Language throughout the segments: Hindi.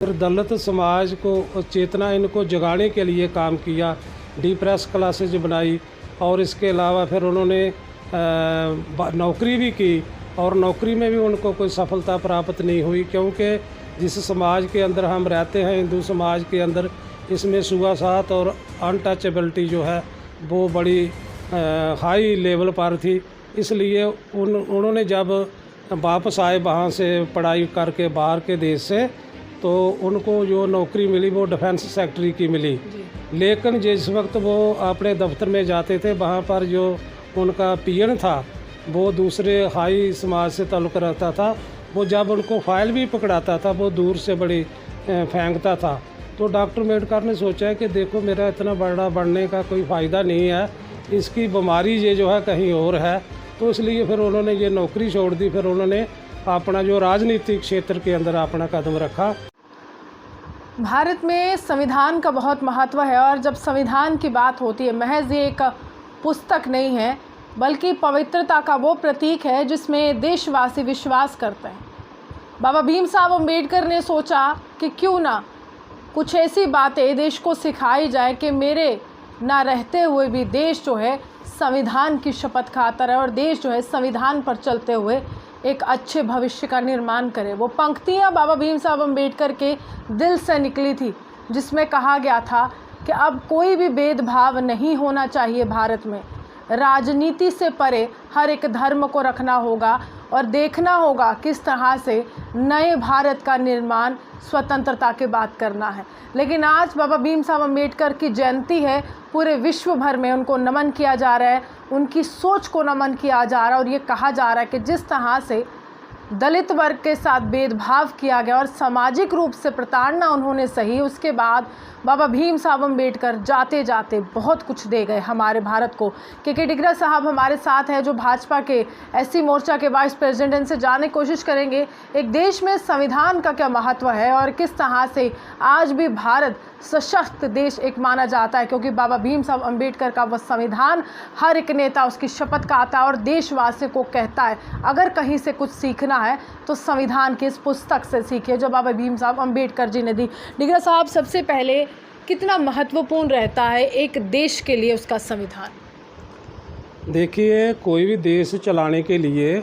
फिर दलित समाज को चेतना इनको जगाने के लिए काम किया, डी प्रेस क्लासेज बनाई और इसके अलावा फिर उन्होंने नौकरी भी की और नौकरी में भी उनको कोई सफलता प्राप्त नहीं हुई, क्योंकि जिस समाज के अंदर हम रहते हैं, हिंदू समाज के अंदर, इसमें छुआछूत और अनटचेबिलिटी जो है वो बड़ी हाई लेवल पर थी। इसलिए उन्होंने जब वापस आए वहाँ से पढ़ाई करके बाहर के देश से, तो उनको जो नौकरी मिली वो डिफेंस सेक्रेटरी की मिली। लेकिन जिस वक्त वो अपने दफ्तर में जाते थे, वहाँ पर जो उनका पीएन था वो दूसरे हाई समाज से ताल्लुक़ रखता था। वो जब उनको फाइल भी पकड़ाता था वो दूर से बड़ी फेंकता था। तो डॉक्टर अम्बेडकर ने सोचा कि देखो, मेरा इतना बड़ा बढ़ने का कोई फ़ायदा नहीं है, इसकी बीमारी ये जो है कहीं और है। तो इसलिए फिर उन्होंने ये नौकरी छोड़ दी, फिर उन्होंने अपना जो राजनीतिक क्षेत्र के अंदर अपना कदम रखा। भारत में संविधान का बहुत महत्व है और जब संविधान की बात होती है, महज ये एक पुस्तक नहीं है बल्कि पवित्रता का वो प्रतीक है जिसमें देशवासी विश्वास करते हैं। बाबा भीम साहब अम्बेडकर ने सोचा कि क्यों ना कुछ ऐसी बातें देश को सिखाई जाए कि मेरे ना रहते हुए भी देश जो है संविधान की शपथ खाता रहे और देश जो है संविधान पर चलते हुए एक अच्छे भविष्य का निर्माण करे। वो पंक्तियाँ बाबा भीम साहब अम्बेडकर के दिल से निकली थी, जिसमें कहा गया था कि अब कोई भी भेदभाव नहीं होना चाहिए भारत में, राजनीति से परे हर एक धर्म को रखना होगा और देखना होगा किस तरह से नए भारत का निर्माण स्वतंत्रता के बाद करना है। लेकिन आज बाबा भीम साहब अम्बेडकर की जयंती है, पूरे विश्व भर में उनको नमन किया जा रहा है, उनकी सोच को नमन किया जा रहा है और ये कहा जा रहा है कि जिस तरह से दलित वर्ग के साथ भेदभाव किया गया और सामाजिक रूप से प्रताड़ना उन्होंने सही, उसके बाद बाबा भीम साहब अम्बेडकर जाते जाते बहुत कुछ दे गए हमारे भारत को। के डिगरा साहब हमारे साथ हैं जो भाजपा के एससी मोर्चा के वाइस प्रेसिडेंट, इनसे जानने की कोशिश करेंगे एक देश में संविधान का क्या महत्व है और किस तरह से आज भी भारत सशक्त देश एक माना जाता है, क्योंकि बाबा भीम साहब अम्बेडकर का वह संविधान हर एक नेता उसकी शपथ खाता है और देशवासियों को कहता है अगर कहीं से कुछ सीखना है तो संविधान की इस पुस्तक से सीखिए जो बाबा भीम साहब अम्बेडकर जी ने दी। डिगरा साहब, सबसे पहले कितना महत्वपूर्ण रहता है एक देश के लिए उसका संविधान? देखिए, कोई भी देश चलाने के लिए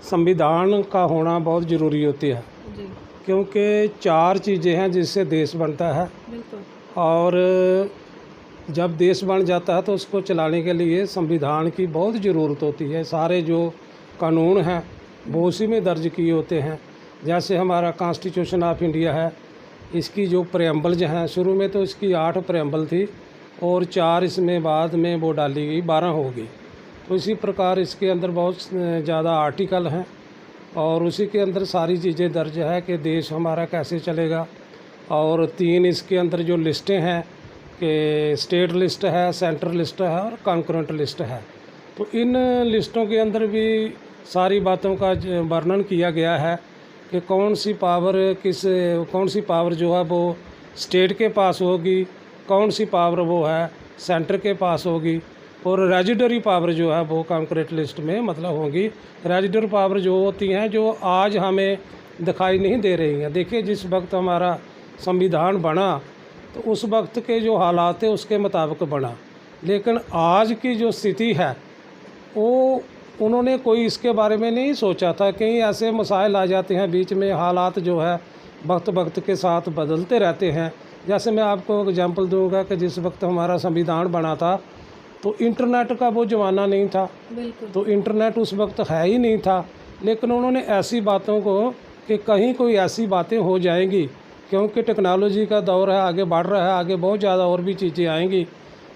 संविधान का होना बहुत ज़रूरी होती है जी। क्योंकि 4 चीज़ें हैं जिससे देश बनता है। बिल्कुल। और जब देश बन जाता है तो उसको चलाने के लिए संविधान की बहुत ज़रूरत होती है। सारे जो कानून हैं वो उसी में दर्ज किए होते हैं। जैसे हमारा कॉन्स्टिट्यूशन ऑफ इंडिया है, इसकी जो प्रेम्बल जो हैं, शुरू में तो इसकी 8 प्रेम्बल थी और 4 इसमें बाद में वो डाली गई, 12 हो गई। तो इसी प्रकार इसके अंदर बहुत ज़्यादा आर्टिकल हैं और उसी के अंदर सारी चीज़ें दर्ज है कि देश हमारा कैसे चलेगा। और 3 इसके अंदर जो लिस्टें हैं कि स्टेट लिस्ट है, सेंट्रल लिस्ट है और कॉन्करेंट लिस्ट है। तो इन लिस्टों के अंदर भी सारी बातों का वर्णन किया गया है कि कौन सी पावर जो है वो स्टेट के पास होगी, कौन सी पावर वो है सेंटर के पास होगी और रेजिडरी पावर जो है वो कॉन्करेंट लिस्ट में मतलब होगी। रेजिडरी पावर जो होती हैं जो आज हमें दिखाई नहीं दे रही हैं। देखिए, जिस वक्त हमारा संविधान बना तो उस वक्त के जो हालात थे उसके मुताबिक बना, लेकिन आज की जो स्थिति है वो उन्होंने कोई इसके बारे में नहीं सोचा था। कहीं ऐसे मसाइल आ जाते हैं बीच में, हालात जो है वक्त वक्त के साथ बदलते रहते हैं। जैसे मैं आपको एग्जांपल दूंगा कि जिस वक्त हमारा संविधान बना था तो इंटरनेट का वो ज़माना नहीं था, तो इंटरनेट उस वक्त है ही नहीं था। लेकिन उन्होंने ऐसी बातों को कि कहीं कोई ऐसी बातें हो जाएंगी, क्योंकि टेक्नोलॉजी का दौर है, आगे बढ़ रहा है, आगे बहुत ज़्यादा और भी चीज़ें आएंगी,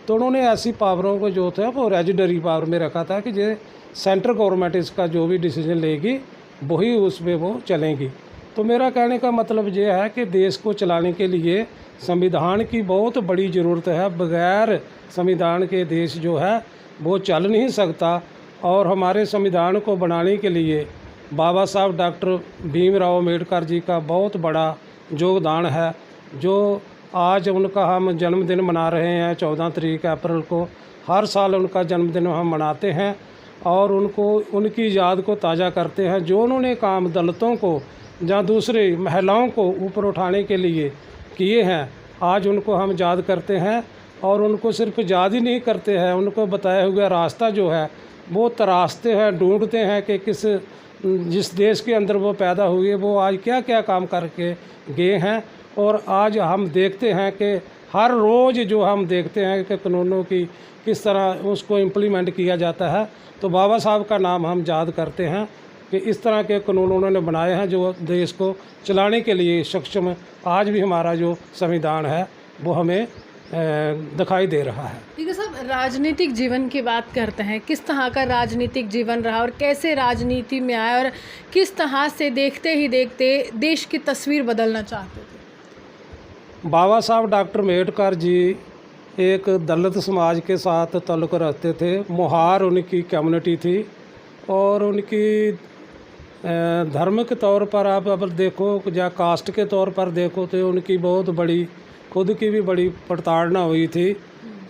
तो उन्होंने ऐसी पावरों को जो था वो रेजिडरी पावर में रखा था कि जो सेंट्रल गवर्नमेंट इसका जो भी डिसीजन लेगी वही उस पर वो चलेंगी। तो मेरा कहने का मतलब ये है कि देश को चलाने के लिए संविधान की बहुत बड़ी ज़रूरत है। बग़ैर संविधान के देश जो है वो चल नहीं सकता। और हमारे संविधान को बनाने के लिए बाबा साहब डॉक्टर भीमराव अम्बेडकर जी का बहुत बड़ा योगदान है। जो आज उनका हम जन्मदिन मना रहे हैं 14 तारीख अप्रैल को, हर साल उनका जन्मदिन हम मनाते हैं और उनकी याद को ताज़ा करते हैं। जो उन्होंने काम दलितों को जहाँ दूसरे महिलाओं को ऊपर उठाने के लिए किए हैं, आज उनको हम याद करते हैं। और उनको सिर्फ याद ही नहीं करते हैं, उनको बताया हुआ रास्ता जो है वो तराशते हैं, ढूंढते हैं कि जिस देश के अंदर वो पैदा हुए वो आज क्या क्या काम करके गए हैं। और आज हम देखते हैं कि हर रोज़ जो हम देखते हैं कि कानूनों की किस तरह उसको इम्प्लीमेंट किया जाता है। तो बाबा साहब का नाम हम याद करते हैं कि इस तरह के कानून उन्होंने बनाए हैं जो देश को चलाने के लिए सक्षम आज भी हमारा जो संविधान है वो हमें दिखाई दे रहा है। ठीक है साहब, राजनीतिक जीवन की बात करते हैं। किस तरह का राजनीतिक जीवन रहा और कैसे राजनीति में आए और किस तरह से देखते ही देखते देश की तस्वीर बदलना चाहते थे? बाबा साहब डॉक्टर अम्बेडकर जी एक दलित समाज के साथ ताल्लुक़ रखते थे। मोहार उनकी कम्युनिटी थी और उनकी धर्म के तौर पर आप अब देखो या कास्ट के तौर पर देखो तो उनकी बहुत बड़ी खुद की भी बड़ी प्रताड़ना हुई थी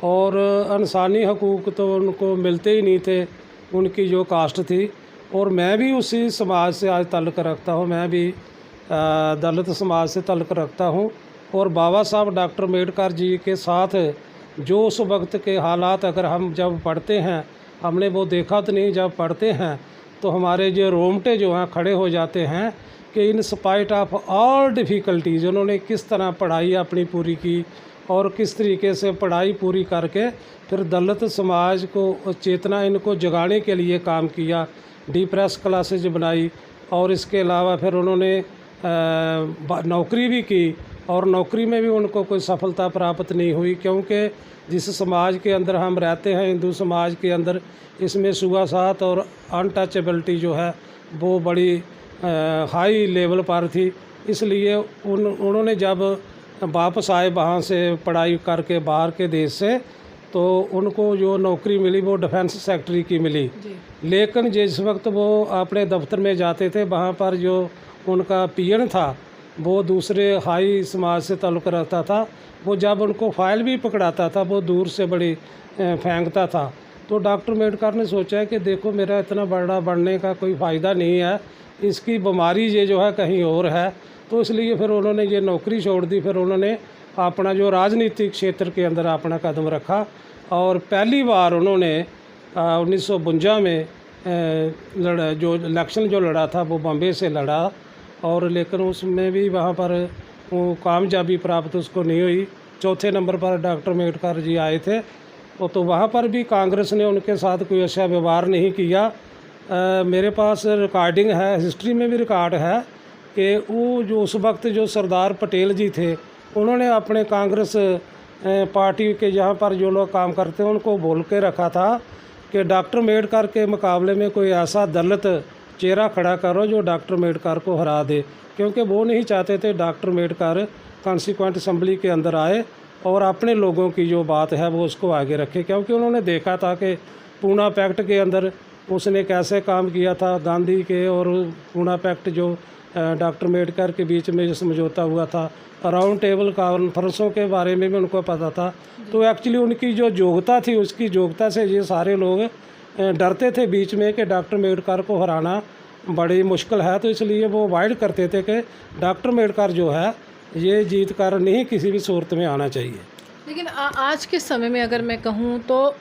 और इंसानी हकूक़ तो उनको मिलते ही नहीं थे, उनकी जो कास्ट थी। और मैं भी उसी समाज से आज ताल्लुक़ रखता हूँ, मैं भी दलित समाज से ताल्लुक़ रखता हूँ। और बाबा साहब डॉक्टर अम्बेडकर जी के साथ जो उस वक्त के हालात अगर हम जब पढ़ते हैं, हमने वो देखा तो नहीं, जब पढ़ते हैं तो हमारे जो रोंगटे जो हैं खड़े हो जाते हैं कि in spite of all difficulties उन्होंने किस तरह पढ़ाई अपनी पूरी की और किस तरीके से पढ़ाई पूरी करके फिर दलित समाज को चेतना इनको जगाने के लिए काम किया, डिप्रेस क्लासेज बनाई। और इसके अलावा फिर उन्होंने नौकरी भी की और नौकरी में भी उनको कोई सफलता प्राप्त नहीं हुई, क्योंकि जिस समाज के अंदर हम रहते हैं, हिंदू समाज के अंदर, इसमें सुगासात और अनटचेबिलिटी जो है वो बड़ी हाई लेवल पर थी। इसलिए उन्होंने जब वापस आए वहाँ से पढ़ाई करके बाहर के देश से, तो उनको जो नौकरी मिली वो डिफेंस सेक्रेटरी की मिली। लेकिन जिस वक्त वो अपने दफ्तर में जाते थे वहाँ पर जो उनका पीएन था वो दूसरे हाई समाज से ताल्लुक़ रखता था, वो जब उनको फाइल भी पकड़ाता था वो दूर से बड़ी फेंकता था। तो डॉक्टर अम्बेडकर ने सोचा कि देखो मेरा इतना बड़ा बढ़ने का कोई फ़ायदा नहीं है, इसकी बीमारी ये जो है कहीं और है। तो इसलिए फिर उन्होंने ये नौकरी छोड़ दी, फिर उन्होंने अपना जो राजनीतिक क्षेत्र के अंदर अपना कदम रखा। और पहली बार उन्होंने 1952 में जो इलेक्शन जो लड़ा था वो बॉम्बे से लड़ा, और लेकिन उसमें भी वहाँ पर वो कामयाबी प्राप्त उसको नहीं हुई। चौथे नंबर पर डॉक्टर अम्बेडकर जी आए थे, तो वहाँ पर भी कांग्रेस ने उनके साथ कोई अच्छा व्यवहार नहीं किया। मेरे पास रिकॉर्डिंग है, हिस्ट्री में भी रिकॉर्ड है कि वो जो उस वक्त जो सरदार पटेल जी थे उन्होंने अपने कांग्रेस पार्टी के यहाँ पर जो लोग काम करते हैं उनको बोल के रखा था कि डॉक्टर अम्बेडकर के मुकाबले में कोई ऐसा दलित चेहरा खड़ा करो जो डॉक्टर अम्बेडकर को हरा दे, क्योंकि वो नहीं चाहते थे डॉक्टर अम्बेडकर कॉन्स्टिट्यूएंट असम्बली के अंदर आए और अपने लोगों की जो बात है वो उसको आगे रखे। क्योंकि उन्होंने देखा था कि पूना पैक्ट के अंदर उसने कैसे काम किया था, गांधी के और पूना पैक्ट जो डॉक्टर अम्बेडकर के बीच में जो समझौता हुआ था, राउंड टेबल कॉन्फ्रेंसों के बारे में भी उनको पता था। तो एक्चुअली उनकी जो योग्यता थी, उसकी योग्यता से ये सारे लोग डरते थे बीच में कि डॉक्टर अम्बेडकर को हराना बड़ी मुश्किल है। तो इसलिए वो अवॉइड करते थे कि डॉक्टर अम्बेडकर जो है ये जीत कर नहीं किसी भी सूरत में आना चाहिए। लेकिन आज के समय में अगर मैं कहूँ तो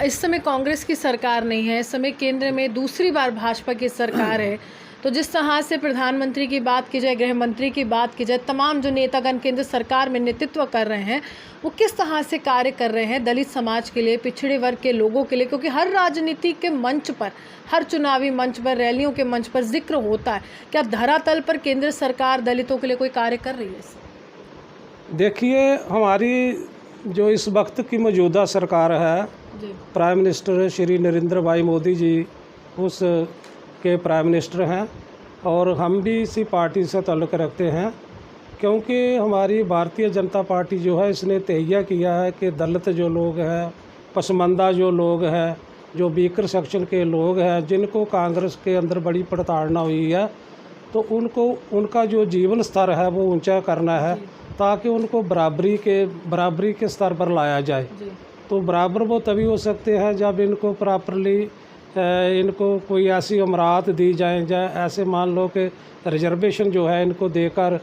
इस समय कांग्रेस की सरकार नहीं है, इस समय केंद्र में दूसरी बार भाजपा की सरकार है। तो जिस तरह से प्रधानमंत्री की बात की जाए, गृह मंत्री की बात की जाए, तमाम जो नेतागण केंद्र सरकार में नेतृत्व कर रहे हैं वो किस तरह से कार्य कर रहे हैं दलित समाज के लिए, पिछड़े वर्ग के लोगों के लिए, क्योंकि हर राजनीति के मंच पर, हर चुनावी मंच पर, रैलियों के मंच पर जिक्र होता है। क्या धरातल पर केंद्र सरकार दलितों के लिए कोई कार्य कर रही है? देखिए, हमारी जो इस वक्त की मौजूदा सरकार है, प्राइम मिनिस्टर श्री नरेंद्र भाई मोदी जी उस के प्राइम मिनिस्टर हैं और हम भी इसी पार्टी से ताल्लुक़ रखते हैं, क्योंकि हमारी भारतीय जनता पार्टी जो है इसने तहैया किया है कि दलित जो लोग हैं, पसमानदा जो लोग हैं, जो वीकर सेक्शन के लोग हैं, जिनको कांग्रेस के अंदर बड़ी प्रताड़ना हुई है, तो उनको उनका जो जीवन स्तर है वो ऊंचा करना है ताकि उनको बराबरी के स्तर पर लाया जाए। तो बराबर वो तभी हो सकते हैं जब इनको प्रॉपरली इनको कोई ऐसी अमरात दी जाए, ऐसे मान लो कि रिजर्वेशन जो है इनको देकर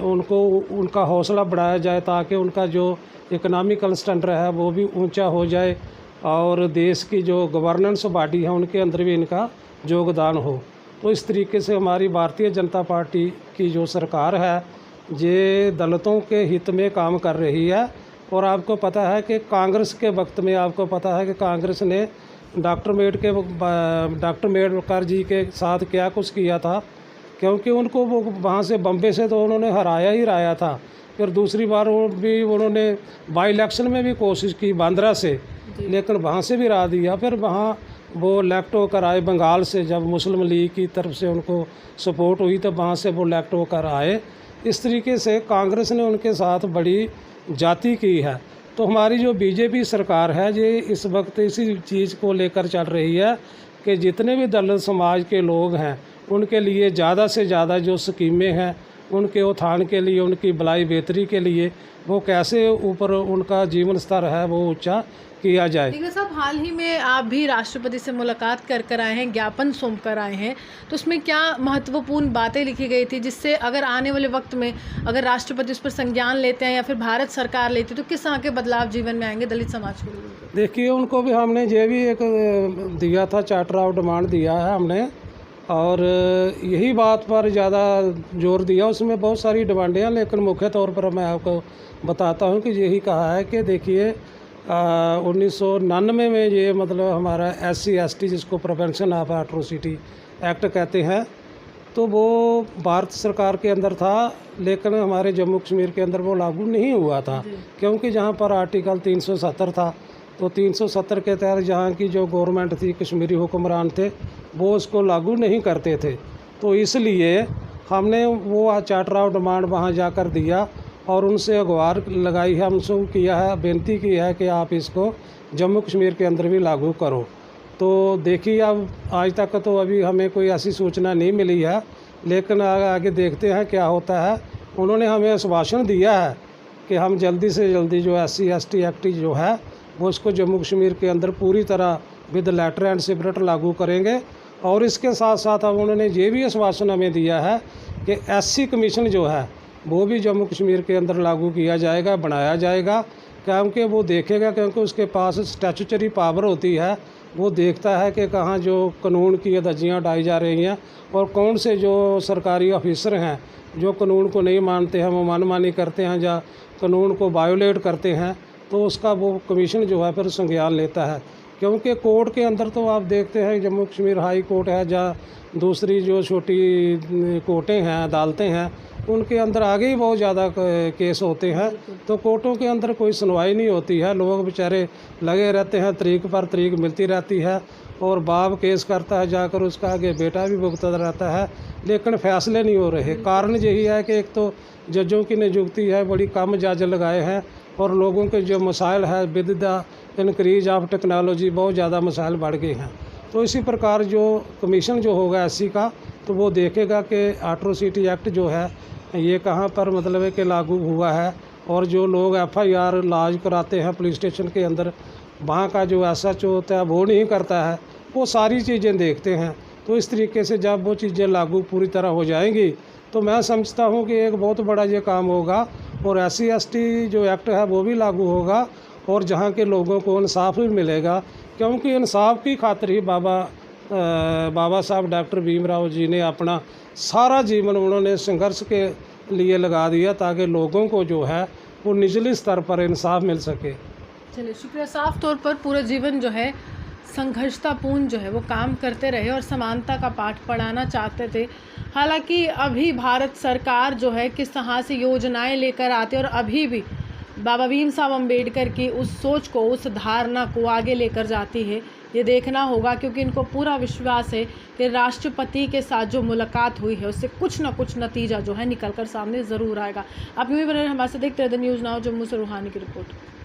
उनको उनका हौसला बढ़ाया जाए ताकि उनका जो इकोनॉमिकल स्टैंडर्ड है वो भी ऊंचा हो जाए और देश की जो गवर्नेंस बॉडी है उनके अंदर भी इनका योगदान हो। तो इस तरीके से हमारी भारतीय जनता पार्टी की जो सरकार है ये दलितों के हित में काम कर रही है। और आपको पता है कि कांग्रेस के वक्त में आपको पता है कि कांग्रेस ने डॉक्टर अम्बेडकर जी के साथ क्या कुछ किया था, क्योंकि उनको वो वहाँ से बम्बे से तो उन्होंने हराया था। फिर दूसरी बार वो भी उन्होंने बाई इलेक्शन में भी कोशिश की बांद्रा से, लेकिन वहाँ से भी हरा दिया। फिर वहाँ वो इलेक्ट होकर आए बंगाल से, जब मुस्लिम लीग की तरफ से उनको सपोर्ट हुई तो वहाँ से वो इलेक्ट होकर आए। इस तरीके से कांग्रेस ने उनके साथ बड़ी जाति की है। तो हमारी जो बीजेपी सरकार है ये इस वक्त इसी चीज़ को लेकर चल रही है कि जितने भी दलित समाज के लोग हैं उनके लिए ज़्यादा से ज़्यादा जो स्कीमें हैं उनके उत्थान के लिए, उनकी भलाई बेहतरी के लिए वो कैसे ऊपर उनका जीवन स्तर है वो ऊंचा किया जाए। ठीक है साहब, हाल ही में आप भी राष्ट्रपति से मुलाकात कर आए हैं, ज्ञापन सौंप कर आए हैं, तो उसमें क्या महत्वपूर्ण बातें लिखी गई थी जिससे अगर आने वाले वक्त में अगर राष्ट्रपति उस पर संज्ञान लेते हैं या फिर भारत सरकार लेती है तो किस तरह के बदलाव जीवन में आएंगे दलित समाज के लिए? देखिए, उनको भी हमने ये भी एक दिया था, चार्टर ऑफ डिमांड दिया है हमने, और यही बात पर ज़्यादा जोर दिया। उसमें बहुत सारी डिमांडें हैं, लेकिन मुख्य तौर पर मैं आपको बताता हूँ कि यही कहा है कि देखिए 1999 में ये मतलब हमारा SC/ST जिसको प्रिवेंशन ऑफ एट्रोसिटी एक्ट कहते हैं, तो वो भारत सरकार के अंदर था, लेकिन हमारे जम्मू कश्मीर के अंदर वो लागू नहीं हुआ था, क्योंकि जहाँ पर आर्टिकल 370 था, तो 370 के तहत जहाँ की जो गवर्नमेंट थी, कश्मीरी हुक्मरान थे, वो उसको लागू नहीं करते थे। तो इसलिए हमने वो चार्टर ऑफ डिमांड वहाँ जाकर दिया और उनसे गुहार लगाई है, हमसे किया है, बेनती की है कि आप इसको जम्मू कश्मीर के अंदर भी लागू करो। तो देखिए, अब आज तक तो अभी हमें कोई ऐसी सूचना नहीं मिली है, लेकिन आगे देखते हैं क्या होता है। उन्होंने हमें आश्वासन दिया है कि हम जल्दी से जल्दी जो SC/ST एक्ट जो है वो उसको जम्मू कश्मीर के अंदर पूरी तरह विद लेटर एंड सेपरेट लागू करेंगे। और इसके साथ साथ अब उन्होंने ये भी आश्वासन हमें दिया है कि SC कमीशन जो है वो भी जम्मू कश्मीर के अंदर लागू किया जाएगा, बनाया जाएगा, क्योंकि वो देखेगा, क्योंकि उसके पास स्टैट्यूटरी पावर होती है, वो देखता है कि कहाँ जो कानून की धज्जियाँ उड़ाई जा रही हैं और कौन से जो सरकारी ऑफिसर हैं जो कानून को नहीं मानते हैं, वो मनमानी करते हैं या कानून को वायोलेट करते हैं, तो उसका वो कमीशन जो है फिर संज्ञान लेता है। क्योंकि कोर्ट के अंदर तो आप देखते हैं जम्मू कश्मीर हाई कोर्ट है या दूसरी जो छोटी कोर्टें हैं, अदालतें हैं, उनके अंदर आगे ही बहुत ज़्यादा केस होते हैं, तो कोर्टों के अंदर कोई सुनवाई नहीं होती है। लोग बेचारे लगे रहते हैं, तरीक पर तरीक मिलती रहती है और बाप केस करता है, जाकर उसका आगे बेटा भी भुगतता रहता है, लेकिन फैसले नहीं हो रहे। कारण यही है कि एक तो जजों की नियुक्ति है, बड़ी कम जज लगाए हैं, और लोगों के जो मसाइल है with the increase of technology बहुत ज़्यादा मसाइल बढ़ गए हैं। तो इसी प्रकार जो कमीशन जो होगा SC का, तो वो देखेगा कि एट्रोसिटी एक्ट जो है ये कहाँ पर मतलब है कि लागू हुआ है, और जो लोग FIR लॉज कराते हैं पुलिस स्टेशन के अंदर, वहाँ का जो SHO होता है वो नहीं करता है, वो सारी चीज़ें देखते हैं। तो इस तरीके से जब वो चीज़ें लागू पूरी तरह हो जाएंगी तो मैं समझता हूँ कि एक बहुत बड़ा ये काम होगा, और SC/ST जो एक्ट है वो भी लागू होगा, और जहाँ के लोगों को इंसाफ भी मिलेगा, क्योंकि इंसाफ की खातिर ही बाबा साहब डॉक्टर भीमराव जी ने अपना सारा जीवन उन्होंने संघर्ष के लिए लगा दिया, ताकि लोगों को जो है वो निचले स्तर पर इंसाफ मिल सके। चलिए, शुक्रिया। साफ तौर पर पूरा जीवन जो है संघर्षतापूर्ण जो है वो काम करते रहे और समानता का पाठ पढ़ाना चाहते थे। हालांकि अभी भारत सरकार जो है किस तरह से योजनाएं लेकर आती है और अभी भी बाबा भीम साहब अम्बेडकर की उस सोच को, उस धारणा को आगे लेकर जाती है, ये देखना होगा, क्योंकि इनको पूरा विश्वास है कि राष्ट्रपति के साथ जो मुलाकात हुई है उससे कुछ ना कुछ नतीजा जो है निकल कर सामने ज़रूर आएगा। आप यूँ ही बने हमारे साथ देखते रहते न्यूज़ नाउ जम्मू से रूहानी की रिपोर्ट।